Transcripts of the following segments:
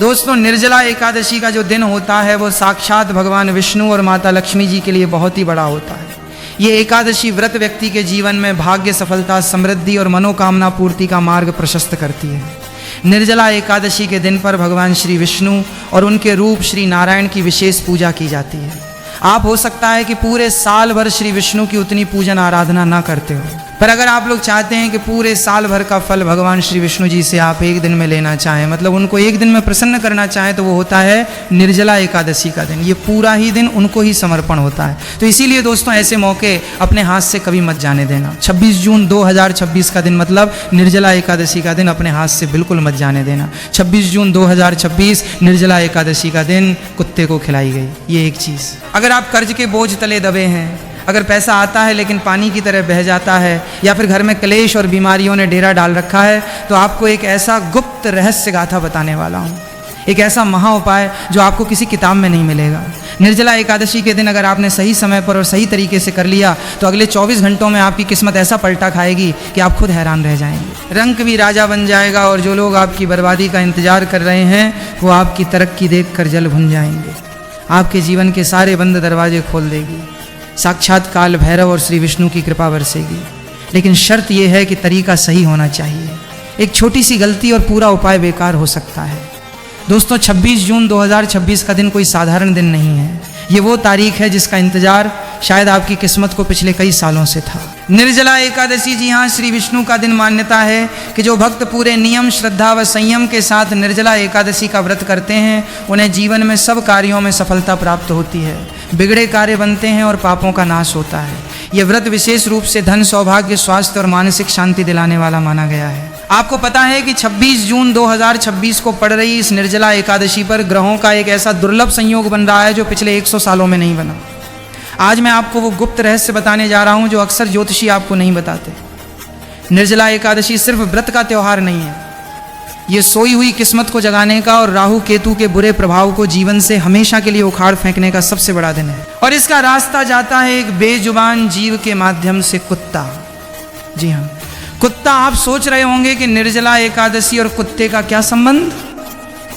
दोस्तों, निर्जला एकादशी का जो दिन होता है वो साक्षात भगवान विष्णु और माता लक्ष्मी जी के लिए बहुत ही बड़ा होता है। ये एकादशी व्रत व्यक्ति के जीवन में भाग्य, सफलता, समृद्धि और मनोकामना पूर्ति का मार्ग प्रशस्त करती है। निर्जला एकादशी के दिन पर भगवान श्री विष्णु और उनके रूप श्री नारायण की विशेष पूजा की जाती है। आप हो सकता है कि पूरे साल भर श्री विष्णु की उतनी पूजन आराधना ना करते हो, पर अगर आप लोग चाहते हैं कि पूरे साल भर का फल भगवान श्री विष्णु जी से आप एक दिन में लेना चाहें, मतलब उनको एक दिन में प्रसन्न करना चाहें, तो वो होता है निर्जला एकादशी का दिन। ये पूरा ही दिन उनको ही समर्पण होता है। तो इसीलिए दोस्तों, ऐसे मौके अपने हाथ से कभी मत जाने देना। 26 जून 2026 का दिन मतलब निर्जला एकादशी का दिन अपने हाथ से बिल्कुल मत जाने देना। 26 जून 2026 निर्जला एकादशी का दिन कुत्ते को खिलाई गई, ये एक चीज़। अगर आप कर्ज के बोझ तले दबे हैं, अगर पैसा आता है लेकिन पानी की तरह बह जाता है, या फिर घर में क्लेश और बीमारियों ने डेरा डाल रखा है, तो आपको एक ऐसा गुप्त रहस्य गाथा बताने वाला हूँ, एक ऐसा महा उपाय जो आपको किसी किताब में नहीं मिलेगा। निर्जला एकादशी के दिन अगर आपने सही समय पर और सही तरीके से कर लिया तो अगले 24 घंटों में आपकी किस्मत ऐसा पलटा खाएगी कि आप खुद हैरान रह जाएंगे। रंग भी राजा बन जाएगा और जो लोग आपकी बर्बादी का इंतजार कर रहे हैं वो आपकी तरक्की देख कर जल भुन जाएंगे। आपके जीवन के सारे बंद दरवाजे खोल देगी। साक्षात काल भैरव और श्री विष्णु की कृपा बरसेगी। लेकिन शर्त यह है कि तरीका सही होना चाहिए। एक छोटी सी गलती और पूरा उपाय बेकार हो सकता है। दोस्तों, 26 जून 2026 का दिन कोई साधारण दिन नहीं है। ये वो तारीख है जिसका इंतजार शायद आपकी किस्मत को पिछले कई सालों से था। निर्जला एकादशी, जी हाँ, श्री विष्णु का दिन मान्यता है कि जो भक्त पूरे नियम, श्रद्धा व संयम के साथ निर्जला एकादशी का व्रत करते हैं उन्हें जीवन में सब कार्यों में सफलता प्राप्त होती है, बिगड़े कार्य बनते हैं और पापों का नाश होता है। यह व्रत विशेष रूप से धन, सौभाग्य, स्वास्थ्य और मानसिक शांति दिलाने वाला माना गया है। आपको पता है कि 26 जून 2026 को पड़ रही इस निर्जला एकादशी पर ग्रहों का एक ऐसा दुर्लभ संयोग बन रहा है जो पिछले 100 सालों में नहीं बना। आज मैं आपको वो गुप्त रहस्य बताने जा रहा हूं जो अक्सर ज्योतिषी आपको नहीं बताते। निर्जला एकादशी सिर्फ व्रत का त्यौहार नहीं है, ये सोई हुई किस्मत को जगाने का और राहु केतु के बुरे प्रभाव को जीवन से हमेशा के लिए उखाड़ फेंकने का सबसे बड़ा दिन है। और इसका रास्ता जाता है एक बेजुबान जीव के माध्यम से, कुत्ता। जी हाँ, कुत्ता। आप सोच रहे होंगे कि निर्जला एकादशी और कुत्ते का क्या संबंध?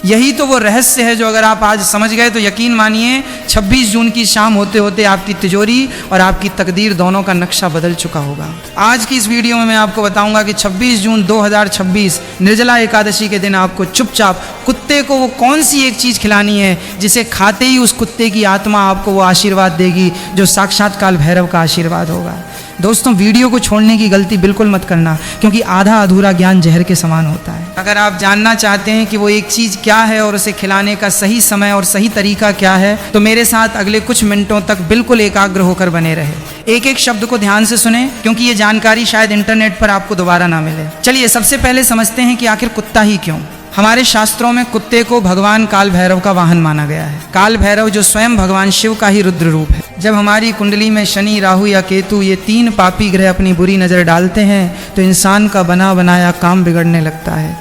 यही तो वो रहस्य है जो अगर आप आज समझ गए तो यकीन मानिए 26 जून की शाम होते होते आपकी तिजोरी और आपकी तकदीर दोनों का नक्शा बदल चुका होगा। आज की इस वीडियो में मैं आपको बताऊंगा कि 26 जून 2026 निर्जला एकादशी के दिन आपको चुपचाप कुत्ते को वो कौन सी एक चीज़ खिलानी है जिसे खाते ही उस कुत्ते की आत्मा आपको वो आशीर्वाद देगी जो साक्षात काल भैरव का आशीर्वाद होगा। दोस्तों, वीडियो को छोड़ने की गलती बिल्कुल मत करना, क्योंकि आधा अधूरा ज्ञान जहर के समान होता है। अगर आप जानना चाहते हैं कि वो एक चीज़ क्या है और उसे खिलाने का सही समय और सही तरीका क्या है, तो मेरे साथ अगले कुछ मिनटों तक बिल्कुल एकाग्र होकर बने रहे। एक एक शब्द को ध्यान से सुने, क्योंकि ये जानकारी शायद इंटरनेट पर आपको दोबारा ना मिले। चलिए सबसे पहले समझते हैं कि आखिर कुत्ता ही क्यों। हमारे शास्त्रों में कुत्ते को भगवान काल भैरव का वाहन माना गया है। काल भैरव जो स्वयं भगवान शिव का ही रुद्र रूप है। जब हमारी कुंडली में शनि, राहु या केतु ये 3 पापी ग्रह अपनी बुरी नज़र डालते हैं तो इंसान का बना बनाया काम बिगड़ने लगता है।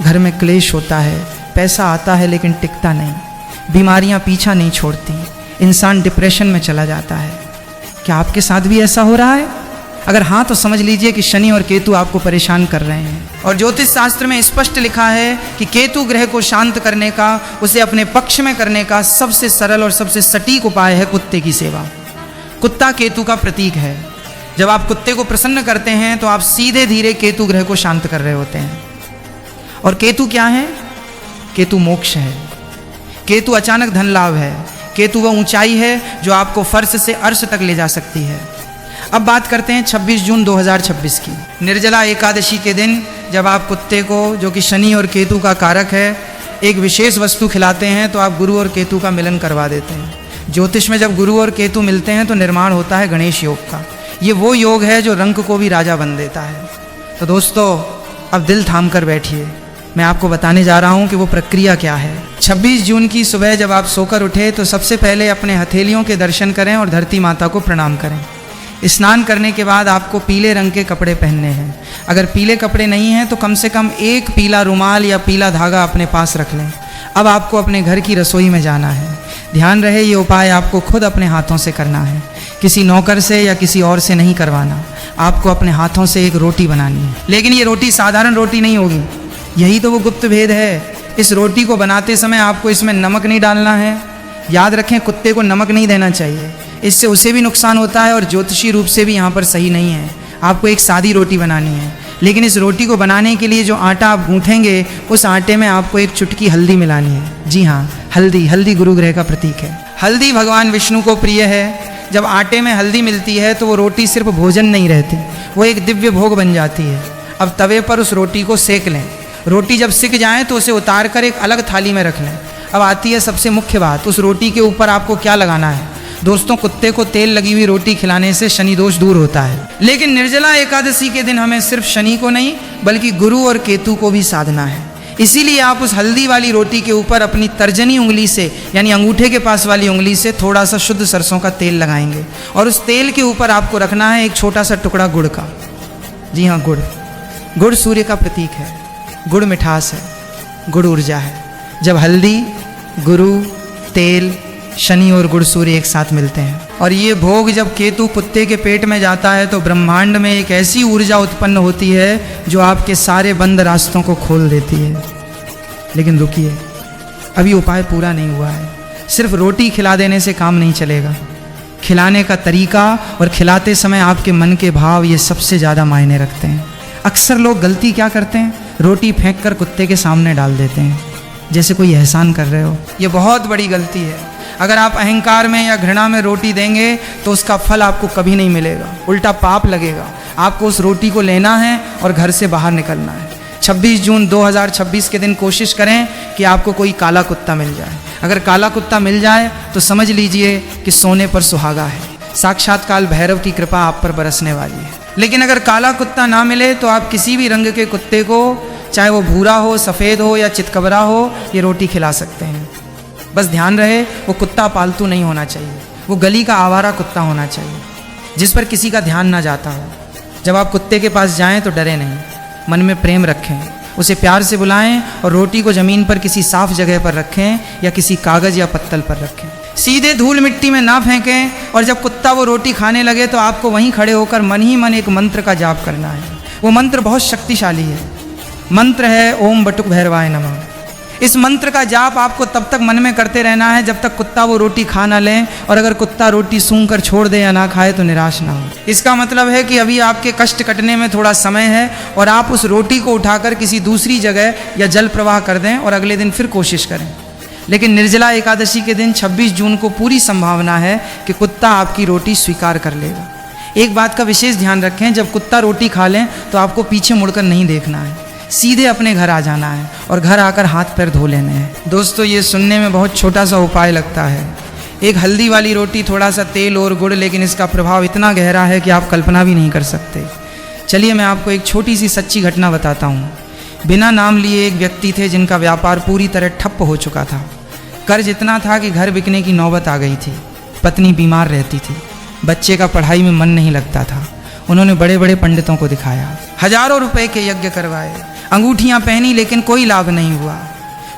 घर में क्लेश होता है, पैसा आता है लेकिन टिकता नहीं, बीमारियां पीछा नहीं छोड़ती, इंसान डिप्रेशन में चला जाता है। क्या आपके साथ भी ऐसा हो रहा है? अगर हाँ तो समझ लीजिए कि शनि और केतु आपको परेशान कर रहे हैं। और ज्योतिष शास्त्र में स्पष्ट लिखा है कि केतु ग्रह को शांत करने का, उसे अपने पक्ष में करने का सबसे सरल और सबसे सटीक उपाय है कुत्ते की सेवा। कुत्ता केतु का प्रतीक है। जब आप कुत्ते को प्रसन्न करते हैं तो आप सीधे धीरे केतु ग्रह को शांत कर रहे होते हैं। और केतु क्या है? केतु मोक्ष है। केतु अचानक धन लाभ है। केतु वह ऊंचाई है जो आपको फर्श से अर्श तक ले जा सकती है। अब बात करते हैं 26 जून 2026 की, निर्जला एकादशी के दिन, जब आप कुत्ते को, जो कि शनि और केतु का कारक है, एक विशेष वस्तु खिलाते हैं तो आप गुरु और केतु का मिलन करवा देते हैं। ज्योतिष में जब गुरु और केतु मिलते हैं तो निर्माण होता है गणेश योग का। ये वो योग है जो रंक को भी राजा बन देता है। तो दोस्तों, अब दिल थाम कर बैठिए, मैं आपको बताने जा रहा हूँ कि वो प्रक्रिया क्या है। 26 जून की सुबह जब आप सोकर उठे तो सबसे पहले अपने हथेलियों के दर्शन करें और धरती माता को प्रणाम करें। स्नान करने के बाद आपको पीले रंग के कपड़े पहनने हैं। अगर पीले कपड़े नहीं हैं तो कम से कम एक पीला रुमाल या पीला धागा अपने पास रख लें। अब आपको अपने घर की रसोई में जाना है। ध्यान रहे, ये उपाय आपको खुद अपने हाथों से करना है, किसी नौकर से या किसी और से नहीं करवाना। आपको अपने हाथों से एक रोटी बनानी है, लेकिन ये रोटी साधारण रोटी नहीं होगी। यही तो वो गुप्त भेद है इस रोटी को बनाते समय आपको इसमें नमक नहीं डालना है। याद रखें, कुत्ते को नमक नहीं देना चाहिए, इससे उसे भी नुकसान होता है और ज्योतिषी रूप से भी यहाँ पर सही नहीं है। आपको एक सादी रोटी बनानी है, लेकिन इस रोटी को बनाने के लिए जो आटा आप गूँथेंगे उस आटे में आपको एक चुटकी हल्दी मिलानी है। जी हाँ, हल्दी। हल्दी गुरु ग्रह का प्रतीक है। हल्दी भगवान विष्णु को प्रिय है। जब आटे में हल्दी मिलती है तो वो रोटी सिर्फ भोजन नहीं रहती, वो एक दिव्य भोग बन जाती है। अब तवे पर उस रोटी को सेक लें। रोटी जब सिक जाए तो उसे उतार कर एक अलग थाली में रख लें। अब आती है सबसे मुख्य बात, उस रोटी के ऊपर आपको क्या लगाना है। दोस्तों, कुत्ते को तेल लगी हुई रोटी खिलाने से शनि दोष दूर होता है, लेकिन निर्जला एकादशी के दिन हमें सिर्फ शनि को नहीं बल्कि गुरु और केतु को भी साधना है। इसीलिए आप उस हल्दी वाली रोटी के ऊपर अपनी तर्जनी उंगली से यानी अंगूठे के पास वाली उंगली से थोड़ा सा शुद्ध सरसों का तेल लगाएंगे और उस तेल के ऊपर आपको रखना है एक छोटा सा टुकड़ा गुड़ का। जी हाँ, गुड़। गुड़ सूर्य का प्रतीक है, गुड़ मिठास है, गुड़ ऊर्जा है। जब हल्दी, गुरु, तेल, शनि और गुड़ सूर्य एक साथ मिलते हैं और ये भोग जब केतु कुत्ते के पेट में जाता है तो ब्रह्मांड में एक ऐसी ऊर्जा उत्पन्न होती है जो आपके सारे बंद रास्तों को खोल देती है। लेकिन रुकिए, अभी उपाय पूरा नहीं हुआ है। सिर्फ रोटी खिला देने से काम नहीं चलेगा। खिलाने का तरीका और खिलाते समय आपके मन के भाव ये सबसे ज़्यादा मायने रखते हैं। अक्सर लोग गलती क्या करते हैं, रोटी फेंक कर कुत्ते के सामने डाल देते हैं जैसे कोई एहसान कर रहे हो। ये बहुत बड़ी गलती है। अगर आप अहंकार में या घृणा में रोटी देंगे तो उसका फल आपको कभी नहीं मिलेगा, उल्टा पाप लगेगा। आपको उस रोटी को लेना है और घर से बाहर निकलना है। 26 जून 2026 के दिन कोशिश करें कि आपको कोई काला कुत्ता मिल जाए। अगर काला कुत्ता मिल जाए तो समझ लीजिए कि सोने पर सुहागा है, साक्षात काल भैरव की कृपा आप पर बरसने वाली है। लेकिन अगर काला कुत्ता ना मिले तो आप किसी भी रंग के कुत्ते को, चाहे वो भूरा हो, सफ़ेद हो या चितकबरा हो, ये रोटी खिला सकते हैं। बस ध्यान रहे, वो कुत्ता पालतू नहीं होना चाहिए, वो गली का आवारा कुत्ता होना चाहिए जिस पर किसी का ध्यान ना जाता हो। जब आप कुत्ते के पास जाएं तो डरे नहीं, मन में प्रेम रखें, उसे प्यार से बुलाएं और रोटी को ज़मीन पर किसी साफ जगह पर रखें या किसी कागज़ या पत्तल पर रखें। सीधे धूल मिट्टी में ना फेंकें और जब कुत्ता वो रोटी खाने लगे तो आपको वहीं खड़े होकर मन ही मन एक मंत्र का जाप करना है। वो मंत्र बहुत शक्तिशाली है। मंत्र है ओम बटुक भैरवाय नमः। इस मंत्र का जाप आपको तब तक मन में करते रहना है जब तक कुत्ता वो रोटी खा ना ले, और अगर कुत्ता रोटी सूंघ कर छोड़ दे या ना खाए तो निराश ना हो। इसका मतलब है कि अभी आपके कष्ट कटने में थोड़ा समय है और आप उस रोटी को उठाकर किसी दूसरी जगह या जल प्रवाह कर दें और अगले दिन फिर कोशिश करें। लेकिन निर्जला एकादशी के दिन 26 जून को पूरी संभावना है कि कुत्ता आपकी रोटी स्वीकार कर लेगा। एक बात का विशेष ध्यान रखें, जब कुत्ता रोटी खा लें तो आपको पीछे मुड़कर नहीं देखना है, सीधे अपने घर आ जाना है और घर आकर हाथ पैर धो लेने हैं। दोस्तों, ये सुनने में बहुत छोटा सा उपाय लगता है, एक हल्दी वाली रोटी, थोड़ा सा तेल और गुड़, लेकिन इसका प्रभाव इतना गहरा है कि आप कल्पना भी नहीं कर सकते। चलिए मैं आपको एक छोटी सी सच्ची घटना बताता हूँ। बिना नाम लिए एक व्यक्ति थे जिनका व्यापार पूरी तरह ठप्प हो चुका था। कर्ज इतना था कि घर बिकने की नौबत आ गई थी। पत्नी बीमार रहती थी, बच्चे का पढ़ाई में मन नहीं लगता था। उन्होंने बड़े बड़े पंडितों को दिखाया, हजारों रुपए के यज्ञ करवाए, अंगूठियां पहनी, लेकिन कोई लाभ नहीं हुआ।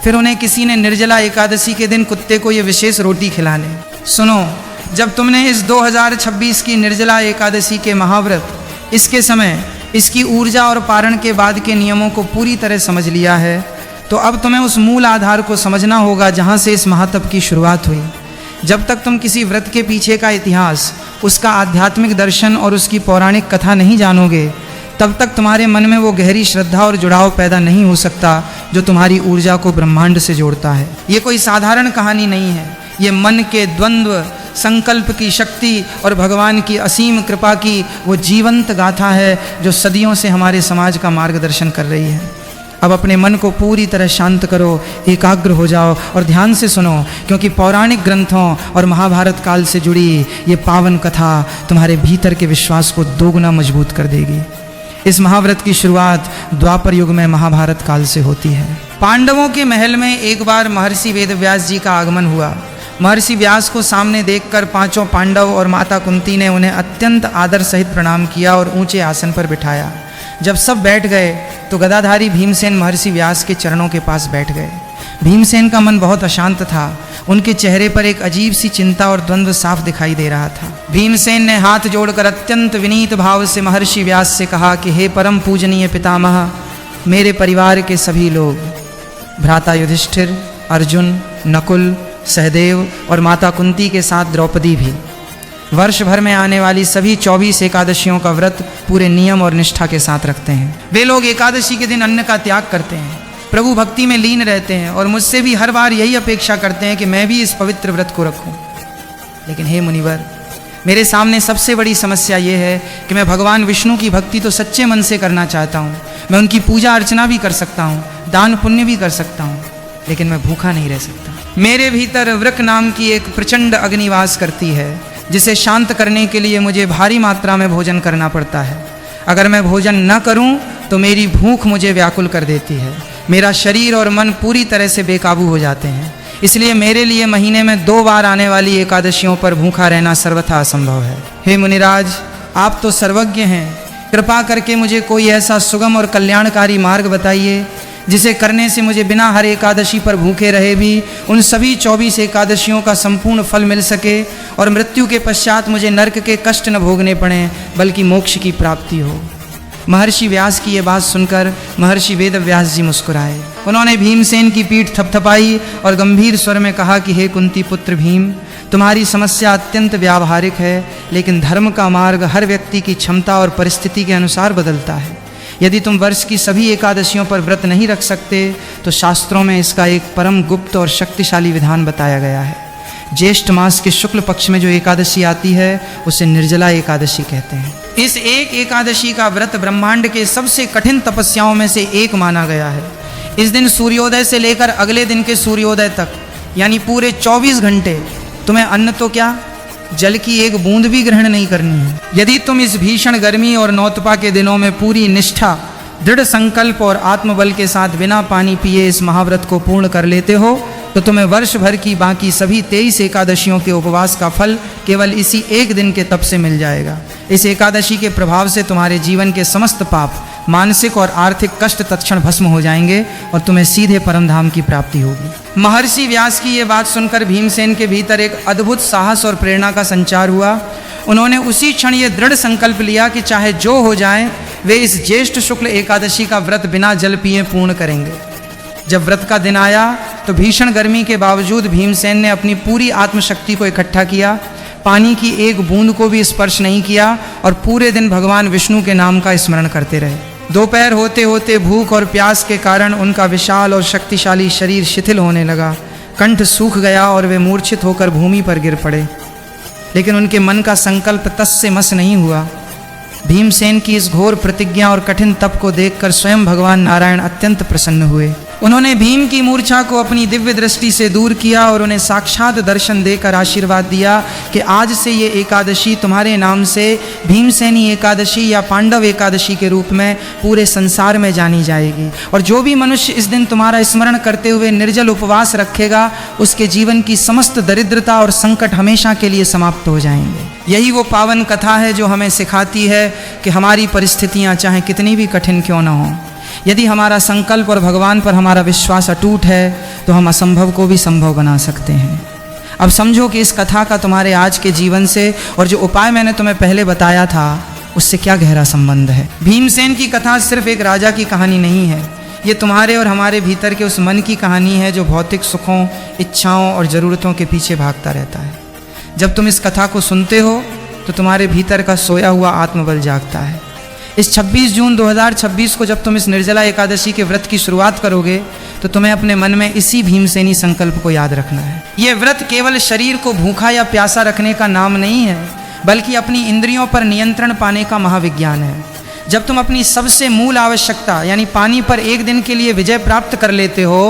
फिर उन्हें किसी ने निर्जला एकादशी के दिन कुत्ते को ये विशेष रोटी खिलाने। सुनो, जब तुमने इस 2026 की निर्जला एकादशी के महाव्रत, इसके समय, इसकी ऊर्जा और पारण के बाद के नियमों को पूरी तरह समझ लिया है तो अब तुम्हें उस मूल आधार को समझना होगा जहाँ से इस महातप की शुरुआत हुई। जब तक तुम किसी व्रत के पीछे का इतिहास, उसका आध्यात्मिक दर्शन और उसकी पौराणिक कथा नहीं जानोगे, तब तक तुम्हारे मन में वो गहरी श्रद्धा और जुड़ाव पैदा नहीं हो सकता जो तुम्हारी ऊर्जा को ब्रह्मांड से जोड़ता है। ये कोई साधारण कहानी नहीं है, ये मन के द्वंद्व, संकल्प की शक्ति और भगवान की असीम कृपा की वो जीवंत गाथा है जो सदियों से हमारे समाज का मार्गदर्शन कर रही है। अब अपने मन को पूरी तरह शांत करो, एकाग्र हो जाओ और ध्यान से सुनो, क्योंकि पौराणिक ग्रंथों और महाभारत काल से जुड़ी ये पावन कथा तुम्हारे भीतर के विश्वास को दोगुना मजबूत कर देगी। इस महाव्रत की शुरुआत द्वापर युग में महाभारत काल से होती है। पांडवों के महल में एक बार महर्षि वेदव्यास जी का आगमन हुआ। महर्षि व्यास को सामने देखकर पांचों पांडव और माता कुंती ने उन्हें अत्यंत आदर सहित प्रणाम किया और ऊंचे आसन पर बिठाया। जब सब बैठ गए तो गदाधारी भीमसेन महर्षि व्यास के चरणों के पास बैठ गए। भीमसेन का मन बहुत अशांत था, उनके चेहरे पर एक अजीब सी चिंता और द्वंद्व साफ दिखाई दे रहा था। भीमसेन ने हाथ जोड़कर अत्यंत विनीत भाव से महर्षि व्यास से कहा कि हे परम पूजनीय पितामह, मेरे परिवार के सभी लोग, भ्राता युधिष्ठिर, अर्जुन, नकुल, सहदेव और माता कुंती के साथ द्रौपदी भी वर्ष भर में आने वाली सभी 24 एकादशियों का व्रत पूरे नियम और निष्ठा के साथ रखते हैं। वे लोग एकादशी के दिन अन्न का त्याग करते हैं, प्रभु भक्ति में लीन रहते हैं और मुझसे भी हर बार यही अपेक्षा करते हैं कि मैं भी इस पवित्र व्रत को रखूं। लेकिन हे मुनिवर, मेरे सामने सबसे बड़ी समस्या ये है कि मैं भगवान विष्णु की भक्ति तो सच्चे मन से करना चाहता हूँ, मैं उनकी पूजा अर्चना भी कर सकता हूँ, दान पुण्य भी कर सकता हूँ, लेकिन मैं भूखा नहीं रह सकता। मेरे भीतर वृक नाम की एक प्रचंड अग्निवास करती है, जिसे शांत करने के लिए मुझे भारी मात्रा में भोजन करना पड़ता है। अगर मैं भोजन न करूं तो मेरी भूख मुझे व्याकुल कर देती है, मेरा शरीर और मन पूरी तरह से बेकाबू हो जाते हैं। इसलिए मेरे लिए महीने में 2 बार आने वाली एकादशियों पर भूखा रहना सर्वथा असंभव है। हे मुनिराज, आप तो सर्वज्ञ हैं, कृपा करके मुझे कोई ऐसा सुगम और कल्याणकारी मार्ग बताइए जिसे करने से मुझे बिना हर एकादशी पर भूखे रहे भी उन सभी 24 एकादशियों का संपूर्ण फल मिल सके और मृत्यु के पश्चात मुझे नरक के कष्ट न भोगने पड़े, बल्कि मोक्ष की प्राप्ति हो। महर्षि व्यास की ये बात सुनकर महर्षि वेदव्यास जी मुस्कुराए। उन्होंने भीमसेन की पीठ थपथपाई और गंभीर स्वर में कहा कि हे कुंती पुत्र भीम, तुम्हारी समस्या अत्यंत व्यावहारिक है, लेकिन धर्म का मार्ग हर व्यक्ति की क्षमता और परिस्थिति के अनुसार बदलता है। यदि तुम वर्ष की सभी एकादशियों पर व्रत नहीं रख सकते तो शास्त्रों में इसका एक परम गुप्त और शक्तिशाली विधान बताया गया है। ज्येष्ठ मास के शुक्ल पक्ष में जो एकादशी आती है उसे निर्जला एकादशी कहते हैं। इस एक एकादशी का व्रत ब्रह्मांड के सबसे कठिन तपस्याओं में से एक माना गया है। इस दिन सूर्योदय से लेकर अगले दिन के सूर्योदय तक यानी पूरे 24 घंटे तुम्हें अन्न तो क्या, जल की एक बूंद भी ग्रहण नहीं करनी है। यदि तुम इस भीषण गर्मी और नौतपा के दिनों में पूरी निष्ठा, दृढ़ संकल्प और आत्मबल के साथ बिना पानी पिए इस महाव्रत को पूर्ण कर लेते हो तो तुम्हें वर्ष भर की बाकी सभी 23 एकादशियों के उपवास का फल केवल इसी एक दिन के तप से मिल जाएगा। इस एकादशी के प्रभाव से तुम्हारे जीवन के समस्त पाप, मानसिक और आर्थिक कष्ट तत्क्षण भस्म हो जाएंगे और तुम्हें सीधे परमधाम की प्राप्ति होगी। महर्षि व्यास की ये बात सुनकर भीमसेन के भीतर एक अद्भुत साहस और प्रेरणा का संचार हुआ। उन्होंने उसी क्षण ये दृढ़ संकल्प लिया कि चाहे जो हो जाए वे इस ज्येष्ठ शुक्ल एकादशी का व्रत बिना जल पिए पूर्ण करेंगे। जब व्रत का दिन आया तो भीषण गर्मी के बावजूद भीमसेन ने अपनी पूरी आत्मशक्ति को इकट्ठा किया, पानी की एक बूंद को भी स्पर्श नहीं किया और पूरे दिन भगवान विष्णु के नाम का स्मरण करते रहे। दोपहर होते होते भूख और प्यास के कारण उनका विशाल और शक्तिशाली शरीर शिथिल होने लगा, कंठ सूख गया और वे मूर्छित होकर भूमि पर गिर पड़े। लेकिन उनके मन का संकल्प तस से मस नहीं हुआ। भीमसेन की इस घोर प्रतिज्ञा और कठिन तप को देखकर स्वयं भगवान नारायण अत्यंत प्रसन्न हुए। उन्होंने भीम की मूर्छा को अपनी दिव्य दृष्टि से दूर किया और उन्हें साक्षात दर्शन देकर आशीर्वाद दिया कि आज से ये एकादशी तुम्हारे नाम से भीमसेनी एकादशी या पांडव एकादशी के रूप में पूरे संसार में जानी जाएगी। और जो भी मनुष्य इस दिन तुम्हारा स्मरण करते हुए निर्जल उपवास रखेगा उसके जीवन की समस्त दरिद्रता और संकट हमेशा के लिए समाप्त हो जाएंगे। यही वो पावन कथा है जो हमें सिखाती है कि हमारी परिस्थितियाँ चाहे कितनी भी कठिन क्यों न हों, यदि हमारा संकल्प और भगवान पर हमारा विश्वास अटूट है तो हम असंभव को भी संभव बना सकते हैं। अब समझो कि इस कथा का तुम्हारे आज के जीवन से और जो उपाय मैंने तुम्हें पहले बताया था उससे क्या गहरा संबंध है। भीमसेन की कथा सिर्फ एक राजा की कहानी नहीं है, ये तुम्हारे और हमारे भीतर के उस मन की कहानी है जो भौतिक सुखों, इच्छाओं और ज़रूरतों के पीछे भागता रहता है। जब तुम इस कथा को सुनते हो तो तुम्हारे भीतर का सोया हुआ आत्मबल जागता है। इस 26 जून 2026 को जब तुम इस निर्जला एकादशी के व्रत की शुरुआत करोगे तो तुम्हें अपने मन में इसी भीमसेनी संकल्प को याद रखना है। ये व्रत केवल शरीर को भूखा या प्यासा रखने का नाम नहीं है, बल्कि अपनी इंद्रियों पर नियंत्रण पाने का महाविज्ञान है। जब तुम अपनी सबसे मूल आवश्यकता यानी पानी पर एक दिन के लिए विजय प्राप्त कर लेते हो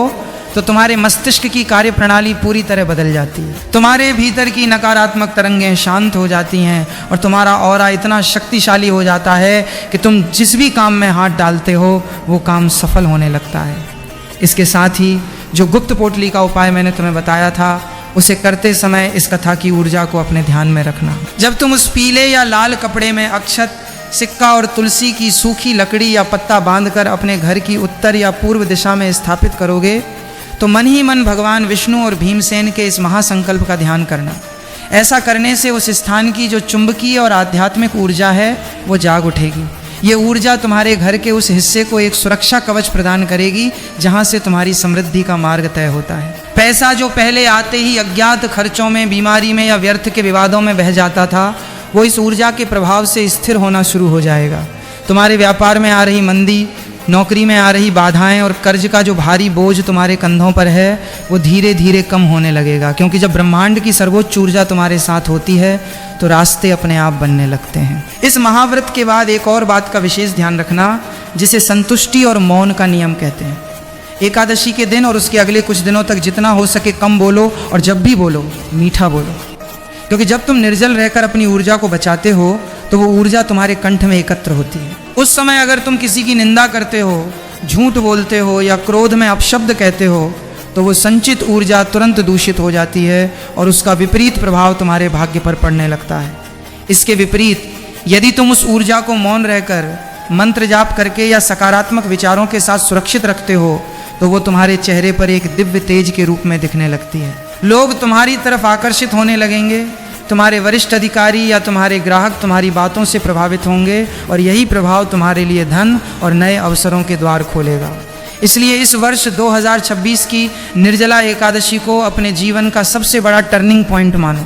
तो तुम्हारे मस्तिष्क की कार्य प्रणाली पूरी तरह बदल जाती है। तुम्हारे भीतर की नकारात्मक तरंगें शांत हो जाती हैं और तुम्हारा ऑरा इतना शक्तिशाली हो जाता है कि तुम जिस भी काम में हाथ डालते हो वो काम सफल होने लगता है। इसके साथ ही जो गुप्त पोटली का उपाय मैंने तुम्हें बताया था उसे करते समय इस कथा की ऊर्जा को अपने ध्यान में रखना। जब तुम उस पीले या लाल कपड़े में अक्षत, सिक्का और तुलसी की सूखी लकड़ी या पत्ता बांधकर अपने घर की उत्तर या पूर्व दिशा में स्थापित करोगे तो मन ही मन भगवान विष्णु और भीमसेन के इस महासंकल्प का ध्यान करना। ऐसा करने से उस स्थान की जो चुंबकीय और आध्यात्मिक ऊर्जा है वो जाग उठेगी। ये ऊर्जा तुम्हारे घर के उस हिस्से को एक सुरक्षा कवच प्रदान करेगी जहाँ से तुम्हारी समृद्धि का मार्ग तय होता है। पैसा जो पहले आते ही अज्ञात खर्चों में, बीमारी में या व्यर्थ के विवादों में बह जाता था, वो इस ऊर्जा के प्रभाव से स्थिर होना शुरू हो जाएगा। तुम्हारे व्यापार में आ रही मंदी, नौकरी में आ रही बाधाएं और कर्ज का जो भारी बोझ तुम्हारे कंधों पर है, वो धीरे धीरे कम होने लगेगा, क्योंकि जब ब्रह्मांड की सर्वोच्च ऊर्जा तुम्हारे साथ होती है तो रास्ते अपने आप बनने लगते हैं। इस महाव्रत के बाद एक और बात का विशेष ध्यान रखना, जिसे संतुष्टि और मौन का नियम कहते हैं। एकादशी के दिन और उसके अगले कुछ दिनों तक जितना हो सके कम बोलो, और जब भी बोलो मीठा बोलो, क्योंकि जब तुम निर्जल रहकर अपनी ऊर्जा को बचाते हो तो वो ऊर्जा तुम्हारे कंठ में एकत्र होती है। उस समय अगर तुम किसी की निंदा करते हो, झूठ बोलते हो या क्रोध में अपशब्द कहते हो, तो वो संचित ऊर्जा तुरंत दूषित हो जाती है और उसका विपरीत प्रभाव तुम्हारे भाग्य पर पड़ने लगता है। इसके विपरीत यदि तुम उस ऊर्जा को मौन रहकर, मंत्र जाप करके या सकारात्मक विचारों के साथ सुरक्षित रखते हो, तो वो तुम्हारे चेहरे पर एक दिव्य तेज के रूप में दिखने लगती है। लोग तुम्हारी तरफ आकर्षित होने लगेंगे, तुम्हारे वरिष्ठ अधिकारी या तुम्हारे ग्राहक तुम्हारी बातों से प्रभावित होंगे, और यही प्रभाव तुम्हारे लिए धन और नए अवसरों के द्वार खोलेगा। इसलिए इस वर्ष 2026 की निर्जला एकादशी को अपने जीवन का सबसे बड़ा टर्निंग पॉइंट मानो।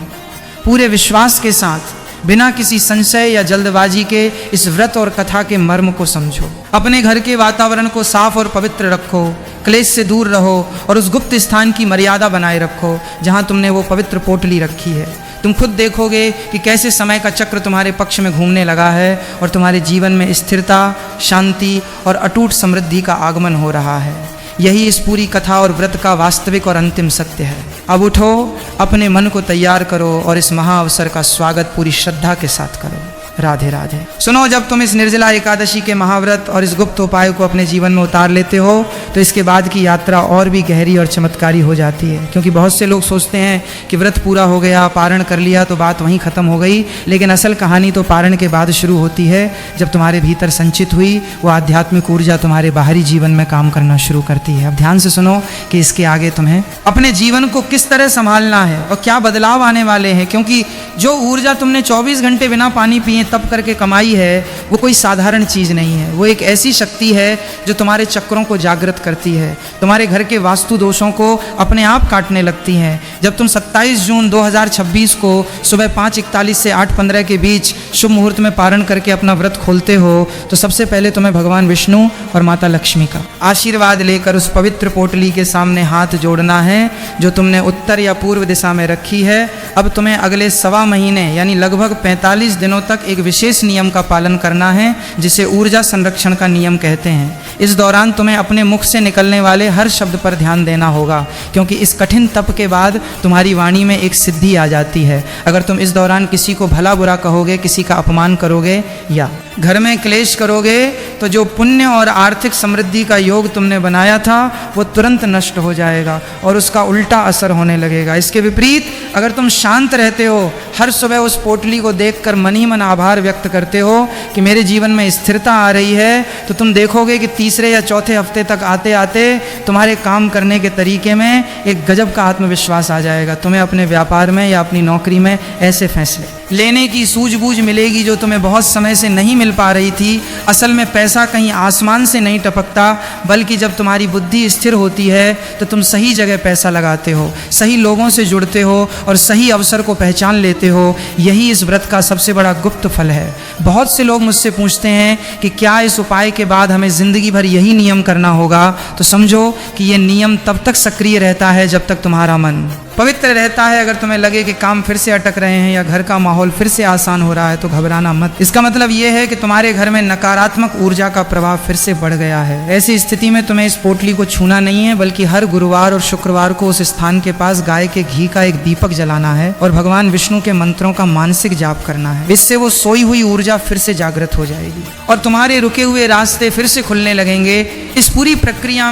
पूरे विश्वास के साथ, बिना किसी संशय या जल्दबाजी के इस व्रत और कथा के मर्म को समझो। अपने घर के वातावरण को साफ और पवित्र रखो, क्लेश से दूर रहो और उस गुप्त स्थान की मर्यादा बनाए रखो जहाँ तुमने वो पवित्र पोटली रखी है। तुम खुद देखोगे कि कैसे समय का चक्र तुम्हारे पक्ष में घूमने लगा है और तुम्हारे जीवन में स्थिरता, शांति और अटूट समृद्धि का आगमन हो रहा है। यही इस पूरी कथा और व्रत का वास्तविक और अंतिम सत्य है। अब उठो, अपने मन को तैयार करो और इस महाअवसर का स्वागत पूरी श्रद्धा के साथ करो। राधे राधे। सुनो, जब तुम इस निर्जला एकादशी के महाव्रत और इस गुप्त उपाय को अपने जीवन में उतार लेते हो तो इसके बाद की यात्रा और भी गहरी और चमत्कारी हो जाती है। क्योंकि बहुत से लोग सोचते हैं कि व्रत पूरा हो गया, पारण कर लिया तो बात वहीं खत्म हो गई, लेकिन असल कहानी तो पारण के बाद शुरू होती है, जब तुम्हारे भीतर संचित हुई वो आध्यात्मिक ऊर्जा तुम्हारे बाहरी जीवन में काम करना शुरू करती है। अब ध्यान से सुनो कि इसके आगे तुम्हें अपने जीवन को किस तरह संभालना है और क्या बदलाव आने वाले हैं, क्योंकि जो ऊर्जा तुमने 24 घंटे बिना पानी पिए तप करके कमाई है वो कोई साधारण चीज़ नहीं है। वो एक ऐसी शक्ति है जो तुम्हारे चक्रों को जागृत करती है, तुम्हारे घर के वास्तु दोषों को अपने आप काटने लगती हैं। जब तुम 27 जून 2026 को सुबह 5:41 से 8:15 के बीच शुभ मुहूर्त में पारण करके अपना व्रत खोलते हो तो सबसे पहले तुम्हें भगवान विष्णु और माता लक्ष्मी का आशीर्वाद लेकर उस पवित्र पोटली के सामने हाथ जोड़ना है जो तुमने उत्तर या पूर्व दिशा में रखी है। अब तुम्हें अगले 1.25 महीने यानी लगभग 45 दिनों तक एक विशेष नियम का पालन करना है जिसे ऊर्जा संरक्षण का नियम कहते हैं। इस दौरान तुम्हें अपने मुख से निकलने वाले हर शब्द पर ध्यान देना होगा, क्योंकि इस कठिन तप के बाद तुम्हारी वाणी में एक सिद्धि आ जाती है। अगर तुम इस दौरान किसी को भला बुरा कहोगे, किसी का अपमान करोगे या घर में क्लेश करोगे तो जो पुण्य और आर्थिक समृद्धि का योग तुमने बनाया था वो तुरंत नष्ट हो जाएगा और उसका उल्टा असर होने लगेगा। इसके विपरीत अगर तुम शांत रहते हो, हर सुबह उस पोटली को देखकर मन ही मन आभार व्यक्त करते हो कि मेरे जीवन में स्थिरता आ रही है, तो तुम देखोगे कि तीसरे या चौथे हफ्ते तक आते आते तुम्हारे काम करने के तरीके में एक गजब का आत्मविश्वास आ जाएगा। तुम्हें अपने व्यापार में या अपनी नौकरी में ऐसे फैसले लेने की सूझबूझ मिलेगी जो तुम्हें बहुत समय से नहीं मिल पा रही थी। असल में पैसा कहीं आसमान से नहीं टपकता, बल्कि जब तुम्हारी बुद्धि स्थिर होती है तो तुम सही जगह पैसा लगाते हो, सही लोगों से जुड़ते हो और सही अवसर को पहचान लेते हो। यही इस व्रत का सबसे बड़ा गुप्त फल है। बहुत से लोग मुझसे पूछते हैं कि क्या इस उपाय के बाद हमें जिंदगी भर यही नियम करना होगा? तो समझो कि यह नियम तब तक सक्रिय रहता है जब तक तुम्हारा मन पवित्र रहता है। अगर तुम्हें लगे कि काम फिर से अटक रहे हैं या घर का माहौल फिर से आसान हो रहा है तो घबराना मत। इसका मतलब यह है कि तुम्हारे घर में नकारात्मक ऊर्जा का प्रभाव फिर से बढ़ गया है। ऐसी स्थिति में तुम्हें इस पोटली को छूना नहीं है, बल्कि हर गुरुवार और शुक्रवार को उस स्थान के पास गाय के घी का एक दीपक जलाना है और भगवान विष्णु के मंत्रों का मानसिक जाप करना है। इससे वो सोई हुई ऊर्जा फिर से जागृत हो जाएगी और तुम्हारे रुके हुए रास्ते फिर से खुलने लगेंगे। इस पूरी प्रक्रिया में